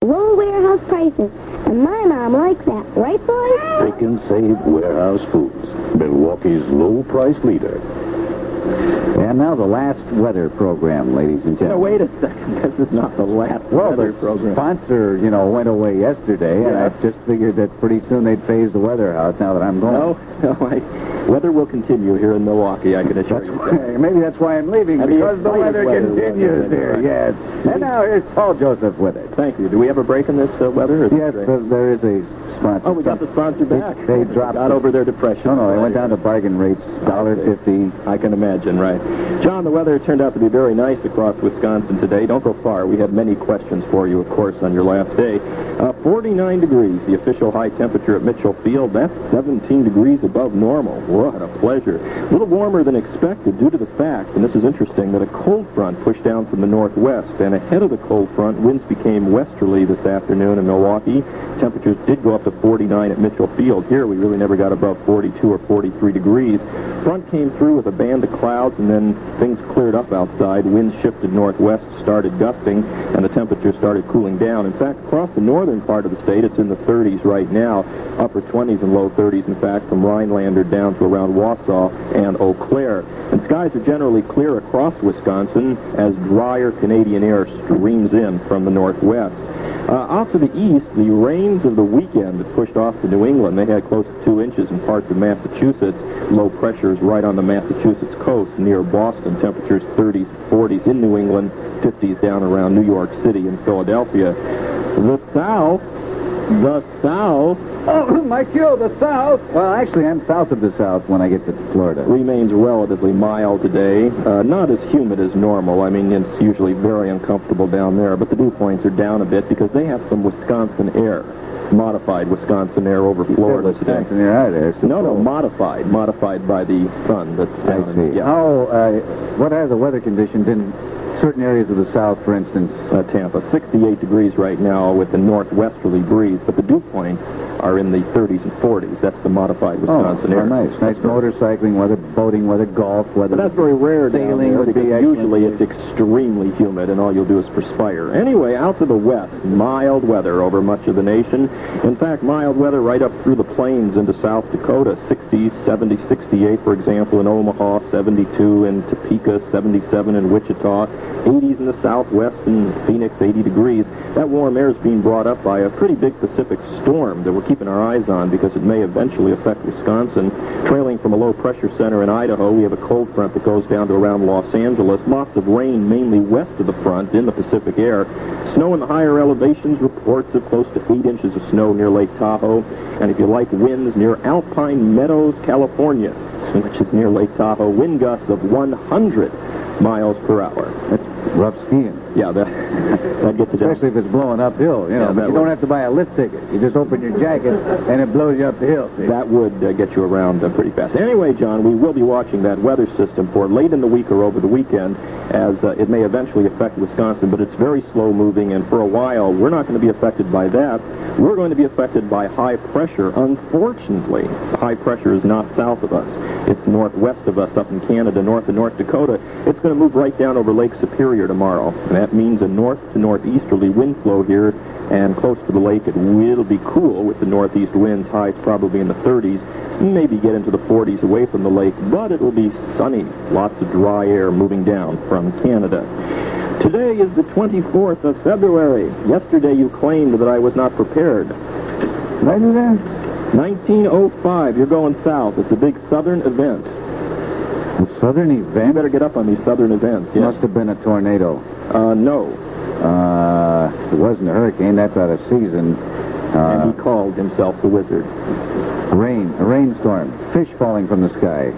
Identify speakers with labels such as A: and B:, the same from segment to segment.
A: low warehouse prices. And my mom likes that, right, boys?
B: Pick and Save Warehouse Foods, Milwaukee's low-price leader.
C: And now the last weather program, ladies and gentlemen.
D: Now, wait a second. This is not the last weather program.
C: Sponsor, went away yesterday, and I just figured that pretty soon they'd phase the weather out now that I'm going.
D: Weather will continue here in Milwaukee, I can assure you.
C: Maybe that's why I'm leaving, because the weather continues here, yes. And now here's Paul Joseph with it.
D: Thank you. Do we have a break in this weather?
C: Yes, there is a sponsor.
D: Oh, we got the sponsor back.
C: They got
D: over their depression.
C: No, they went down to bargain rates, $1.50.
D: I can imagine, right. John, the weather turned out to be very nice across Wisconsin today. Don't go far. We had many questions for you, of course, on your last day. 49 degrees, the official high temperature at Mitchell Field. That's 17 degrees above normal. What a pleasure. A little warmer than expected due to the fact, and this is interesting, that a cold front pushed down from the northwest, and ahead of the cold front, winds became westerly this afternoon in Milwaukee. Temperatures did go up to 49 at Mitchell Field. Here, we really never got above 42 or 43 degrees. Front came through with a band of clouds, and then things cleared up outside. Winds shifted northwest, started gusting, and the temperature started cooling down. In fact, across the northern part of the state, it's in the 30s right now, upper 20s and low 30s, in fact, from Rhinelander down to around Wausau and Eau Claire. And skies are generally clear across Wisconsin as drier Canadian air streams in from the northwest. Off to the east, the rains of the weekend that pushed off to New England. They had close to 2 inches in parts of Massachusetts. Low pressures right on the Massachusetts coast near Boston. Temperatures 30s, 40s in New England, 50s down around New York City and Philadelphia. The South.
C: Oh, my cue, the South. Well, actually, I'm south of the South when I get to Florida.
D: Remains relatively mild today. Not as humid as normal. I mean, it's usually very uncomfortable down there, but the dew points are down a bit because they have some Wisconsin air. Modified Wisconsin air over Florida today.
C: Wisconsin air out there.
D: No, modified by the sun. That's down.
C: I see. What are the weather conditions in certain areas of the South, for instance?
D: Tampa, 68 degrees right now with the northwesterly breeze, but the dew points are in the 30s and 40s. That's the modified Wisconsin air.
C: Nice motorcycling weather, boating weather, golf weather.
D: But that's very rare
C: sailing
D: down there
C: because
D: usually it's extremely humid and all you'll do is perspire. Anyway, out to the west, mild weather over much of the nation. In fact, mild weather right up through the plains into South Dakota, 60s, 70, 68, for example, in Omaha, 72 in Topeka, 77 in Wichita, 80s in the southwest in Phoenix, 80 degrees. That warm air is being brought up by a pretty big Pacific storm that we're keeping our eyes on because it may eventually affect Wisconsin. Trailing from a low-pressure center in Idaho, we have a cold front that goes down to around Los Angeles. Lots of rain, mainly west of the front in the Pacific air. Snow in the higher elevations, reports of close to 8 inches of snow near Lake Tahoe. And if you like winds, near Alpine Meadows, California, which is near Lake Tahoe, wind gusts of 100 miles per hour.
C: That's rough skiing.
D: Yeah, that gets you down.
C: Especially if it's blowing uphill, but you don't have to buy a lift ticket. You just open your jacket, and it blows you up the hill. See?
D: That would get you around pretty fast. Anyway, John, we will be watching that weather system for late in the week or over the weekend, as it may eventually affect Wisconsin, but it's very slow-moving, and for a while, we're not going to be affected by that. We're going to be affected by high pressure. Unfortunately, high pressure is not south of us. It's northwest of us up in Canada, north of North Dakota. It's going to move right down over Lake Superior tomorrow. And that means a north to northeasterly wind flow here, and close to the lake it will be cool with the northeast winds, highs probably in the 30s, maybe get into the 40s away from the lake, but it will be sunny. Lots of dry air moving down from Canada. Today is the 24th of February. Yesterday you claimed that I was not prepared.
C: Did I do that?
D: 1905, you're going south. It's a big southern event.
C: A southern event?
D: You better get up on these southern events. Yes.
C: Must have been a tornado.
D: No.
C: It wasn't a hurricane. That's out of season.
D: And he called himself the Wizard.
C: Rain. A rainstorm. Fish falling from the sky.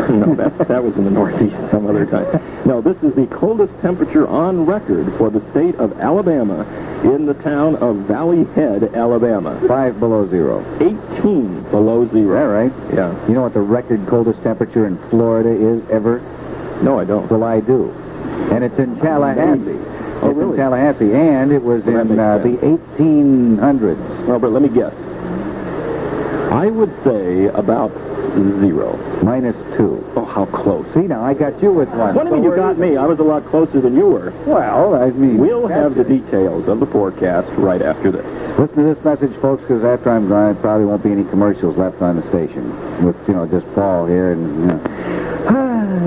D: No, that was in the Northeast some other time. No, this is the coldest temperature on record for the state of Alabama in the town of Valley Head, Alabama.
C: 5 below zero.
D: 18 below zero.
C: Is that right?
D: Yeah.
C: You know what the record coldest temperature in Florida is ever?
D: No, I don't.
C: Well, I do. And it's in Tallahassee.
D: Oh,
C: it's
D: really?
C: in Tallahassee, and it was in the 1800s.
D: Well, but let me guess. I would say about 0.
C: -2.
D: Oh, how close.
C: See, now I got you with one.
D: What do you mean you got me? I was a lot closer than you were.
C: Well, I mean...
D: We'll have the details of the forecast right after this.
C: Listen to this message, folks, because after I'm gone, there probably won't be any commercials left on the station. With, just Paul here and,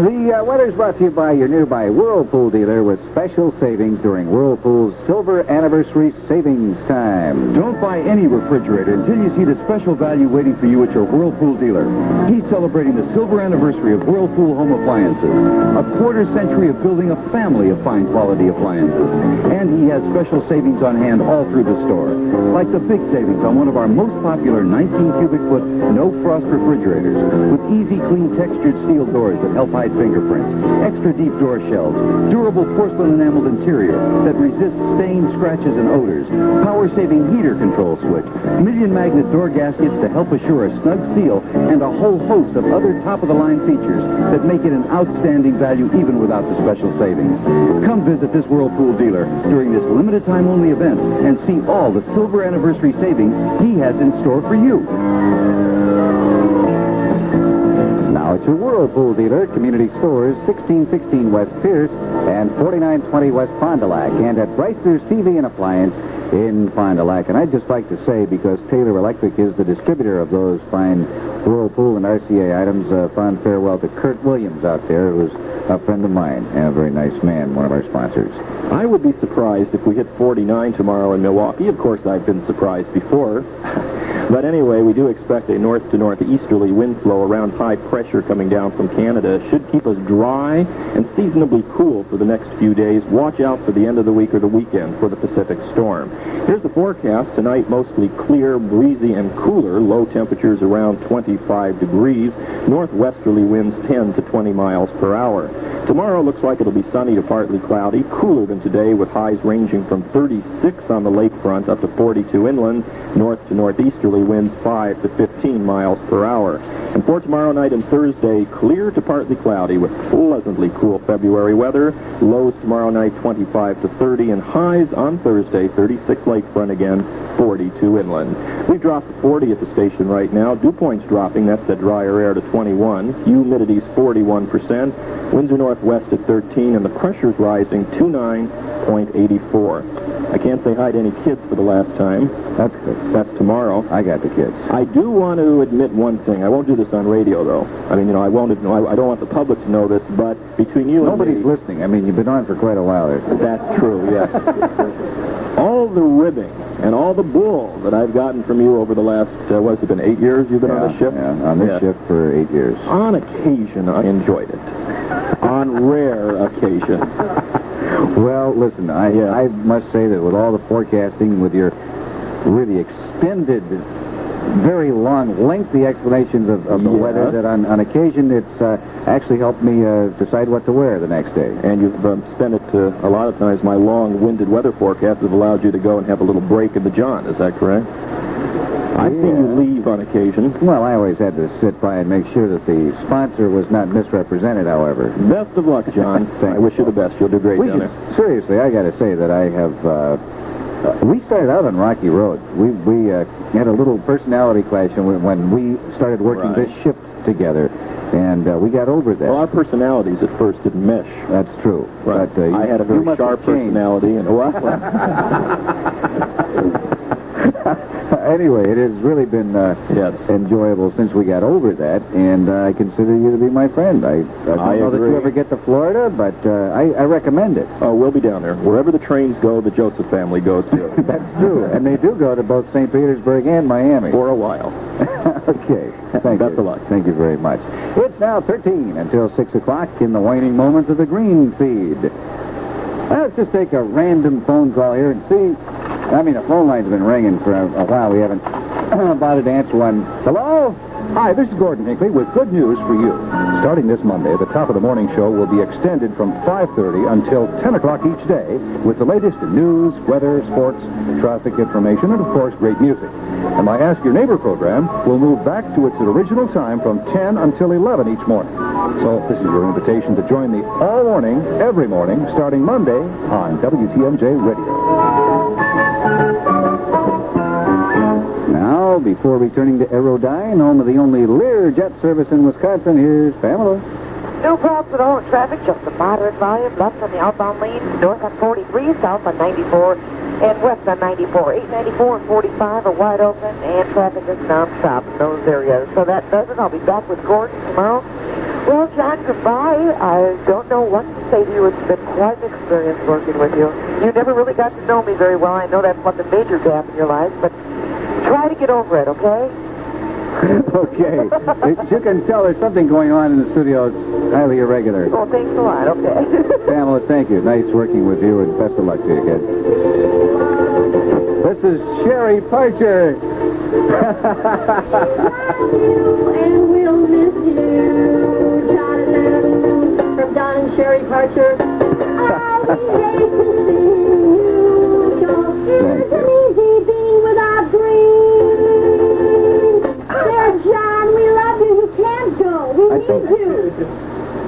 C: The weather's brought to you by your nearby Whirlpool dealer with special savings during Whirlpool's Silver Anniversary Savings Time.
E: Don't buy any refrigerator until you see the special value waiting for you at your Whirlpool dealer. He's celebrating the silver anniversary of Whirlpool home appliances, a quarter century of building a family of fine quality appliances. And he has special savings on hand all through the store, like the big savings on one of our most popular 19 cubic foot no-frost refrigerators with easy clean textured steel doors that help hide fingerprints, extra deep door shelves, durable porcelain enameled interior that resists stains, scratches, and odors, power-saving heater control switch, million magnet door gaskets to help assure a snug seal, and a whole host of other top-of-the-line features that make it an outstanding value even without the special savings. Come visit this Whirlpool dealer during this limited-time only event and see all the silver anniversary savings he has in store for you.
C: Now it's your Whirlpool dealer, Community Stores, 1616 West Pierce and 4920 West Fond du Lac, and at Breister's TV and Appliance in Fond du Lac. And I'd just like to say, because Taylor Electric is the distributor of those fine Whirlpool and RCA items, fond farewell to Kurt Williams out there, who's a friend of mine and a very nice man, one of our sponsors.
D: I would be surprised if we hit 49 tomorrow in Milwaukee. Of course, I've been surprised before. But anyway, we do expect a north to northeasterly wind flow around high pressure coming down from Canada. Should keep us dry and seasonably cool for the next few days. Watch out for the end of the week or the weekend for the Pacific storm. Here's the forecast. Tonight, mostly clear, breezy, and cooler. Low temperatures around 25 degrees. Northwesterly winds 10 to 20 miles per hour. Tomorrow looks like it'll be sunny to partly cloudy, cooler than today, with highs ranging from 36 on the lakefront up to 42 inland. North to northeasterly winds 5 to 15 miles per hour. And for tomorrow night and Thursday, clear to partly cloudy with pleasantly cool February weather. Lows tomorrow night 25 to 30, and highs on Thursday 36 lakefront again, 42 inland. We've dropped to 40 at the station right now. Dew points dropping, that's the drier air, to 21. Humidity's 41%. Winds are northwest at 13, and the pressure's rising to 9.84. I can't say hi to any kids for the last time.
C: That's good.
D: That's tomorrow.
C: I got the kids.
D: I do want to admit one thing. I won't do this on radio, though. I mean, I won't. I don't want the public to know this, but between you
C: Nobody's
D: and me...
C: listening. I mean, you've been on for quite a while there.
D: That's true, yes. All the ribbing and all the bull that I've gotten from you over the last, what's it been, 8 years you've been on this ship?
C: Yeah, on this ship for 8 years.
D: On occasion, I enjoyed it. On rare occasion.
C: Well, listen, I must say that with all the forecasting, with your really extended, very long, lengthy explanations of the weather, that on occasion it's actually helped me decide what to wear the next day.
D: And you've spent it, a lot of times, my long-winded weather forecast has allowed you to go and have a little break in the John. Is that correct? I've seen you leave on occasion.
C: Well, I always had to sit by and make sure that the sponsor was not misrepresented, however.
D: Best of luck, John. I wish you the best. You'll do great down there.
C: Seriously, I got to say that I have... we started out on rocky roads. We had a little personality clash when we started working this shift together, and we got over that.
D: Well, our personalities at first didn't mesh.
C: That's true.
D: Right.
C: But,
D: I had a very sharp personality, and
C: anyway, it has really been enjoyable since we got over that, and I consider you to be my friend. I don't know that you ever get to Florida, but I recommend it.
D: Oh, we'll be down there. Wherever the trains go, the Joseph family goes too.
C: That's true, and they do go to both St. Petersburg and Miami.
D: For a while.
C: Okay. Thank you.
D: Best of luck.
C: Thank you very much. It's now 13 until 6 o'clock in the waning moments of the green feed. Let's just take a random phone call here and see. I mean, the phone line's been ringing for a while. We haven't bothered to answer one. Hello?
E: Hi, this is Gordon Hinckley with good news for you. Starting this Monday, the top of the morning show will be extended from 5:30 until 10 o'clock each day with the latest in news, weather, sports, traffic information, and, of course, great music. And my Ask Your Neighbor program will move back to its original time from 10 until 11 each morning. So this is your invitation to join me all morning, every morning, starting Monday on WTMJ Radio.
C: Now, before before returning to Aerodyne, home of the only Lear jet service in Wisconsin. Here's Pamela.
F: No problems at all in traffic, just a moderate volume. Left on the outbound lanes, north on 43, south on 94, and west on 94. 894 and 45 are wide open, and traffic is non-stop in those areas. So that does it. I'll be back with Gordon tomorrow. Well, John, goodbye. I don't know what to say to you. It's been quite an experience working with you. You never really got to know me very well. I know that's one of the major gap in your life, but try to get over it, okay?
C: Okay. As you can tell, there's something going on in the studio. It's highly irregular.
F: Well, thanks a lot. Okay.
C: Pamela, thank you. Nice working with you, and best of luck to you, kid. This is Sherry Parcher.
A: And we'll miss you, Jonathan, from Don and Sherry Parcher. I hate to see you go. It's easy being without dreams. There, John, we love you. You can't go. We need you.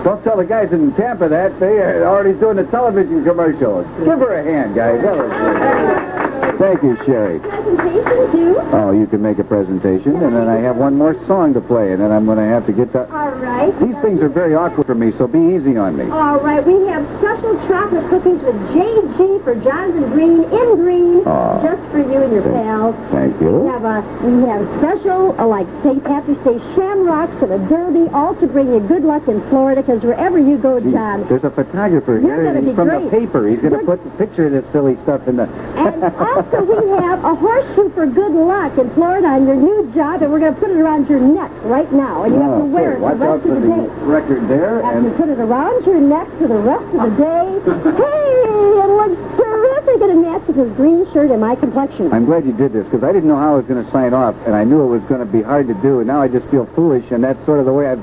C: Don't tell the guys in Tampa that. They are already doing the television commercial. Give her a hand, guys. That was great. Thank you, Sherry.
A: Presentation, too?
C: Oh, you can make a presentation, and then I have one more song to play, and then I'm going to have to get to...
A: All right.
C: These things are very awkward for me, so be easy on me.
A: All right. We have special chocolate cookies with JG for Jonathan Green in green, just for you and your pals.
C: Thank you.
A: We have special, like Happy Stay Shamrocks and a Derby, all to bring you good luck in Florida, because wherever you go, John...
C: There's a photographer
A: You're
C: here,
A: gonna
C: and he's
A: be
C: from
A: great.
C: the paper. He's going to put the picture of this silly stuff in the...
A: And also we have a horseshoe for good luck in Florida on your new job, and we're going to put it around your neck right now, and you have to wear it the
C: Watch out
A: rest
C: for
A: of the day.
C: record there.
A: You have
C: And
A: to put it around your neck for the rest of the day. Hey, it looks terrific, and it matches his green shirt and my complexion.
C: I'm glad you did this, because I didn't know how I was going to sign off, and I knew it was going to be hard to do, and now I just feel foolish, and that's sort of the way I've,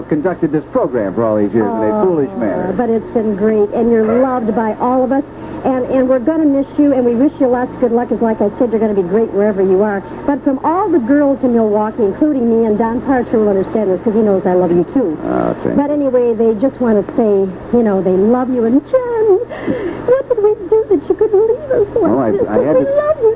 C: conducted this program for all these years in a foolish manner.
A: But it's been great, and you're loved by all of us. And we're going to miss you, and we wish you lots of good luck, because like I said, you're going to be great wherever you are. But from all the girls in Milwaukee, including me, and Don Parcher will understand this, because he knows I love you, too. But anyway, they just want to say, they love you. And, John, what did we do that you couldn't leave us like this?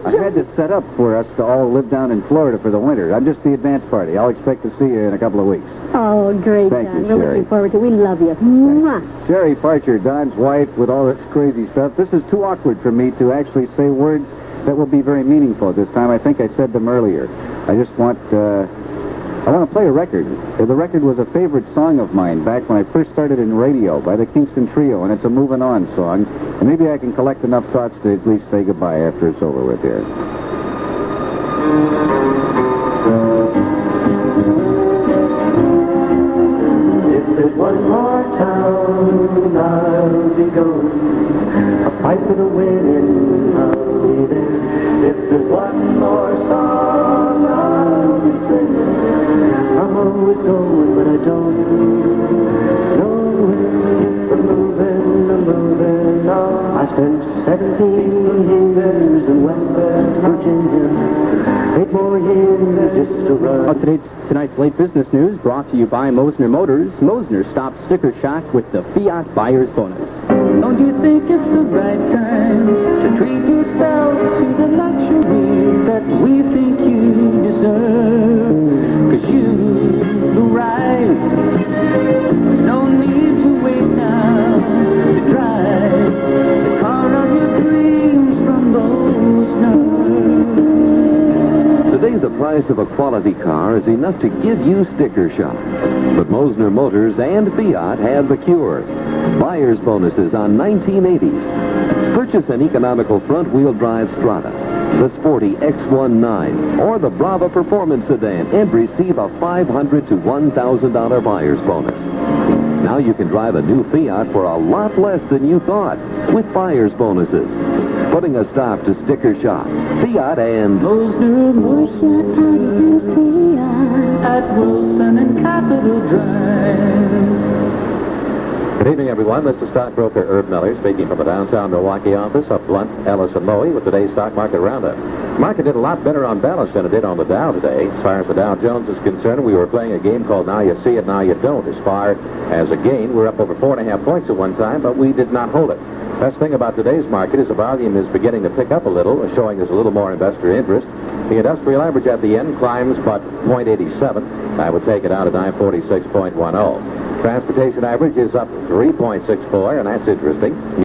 C: I had to set up for us to all live down in Florida for the winter. I'm just the advance party. I'll expect to see you in a couple of weeks.
A: Oh, great,
C: Thank
A: John.
C: you,
A: We're
C: Sherry.
A: looking forward to it. We love you. Mwah.
C: Sherry Parcher, Don's wife, with all this crazy stuff. This is too awkward for me to actually say words that will be very meaningful at this time. I think I said them earlier. I just want... I want to play a record. The record was a favorite song of mine back when I first started in radio by the Kingston Trio, and it's a Moving On song. And maybe I can collect enough thoughts to at least say goodbye after it's over with here.
G: If there's one more town, I'll be going. A fight for the winning, I'll be there. If there's one more song, I'll be singing. I'm always going, but I don't know when. I'm moving on. I spent 17 years in West Virginia. 8 more years just to run.
H: Tonight's late business news brought to you by Mosner Motors. Mosner stopped sticker shock with the Fiat Buyer's Bonus.
G: Don't you think it's the right time to treat yourself to the luxury that we think you deserve? 'Cause you arrived. No need to wait now to drive the car of your dreams from Mosner.
B: Today, the price of a quality car is enough to give you sticker shock. But Mosner Motors and Fiat have the cure. Buyer's bonuses on 1980s. Purchase an economical front-wheel drive Strata, the sporty X19, or the Brava Performance Sedan, and receive a $500 to $1,000 buyer's bonus. Now you can drive a new Fiat for a lot less than you thought with buyer's bonuses. Putting a stop to sticker shock. Fiat and
G: Mosner at Wilson and Capitol Drive.
I: Good evening, everyone. This is stockbroker Herb Miller speaking from the downtown Milwaukee office of Blunt, Ellis & Lowy with today's stock market roundup. The market did a lot better on balance than it did on the Dow today. As far as the Dow Jones is concerned, we were playing a game called Now You See It, Now You Don't. As far as a gain, we're up over 4.5 points at one time, but we did not hold it. Best thing about today's market is the volume is beginning to pick up a little, showing there's a little more investor interest. The industrial average at the end climbs but 0.87. I would take it out at 946.10. Transportation average is up 3.64, and that's interesting.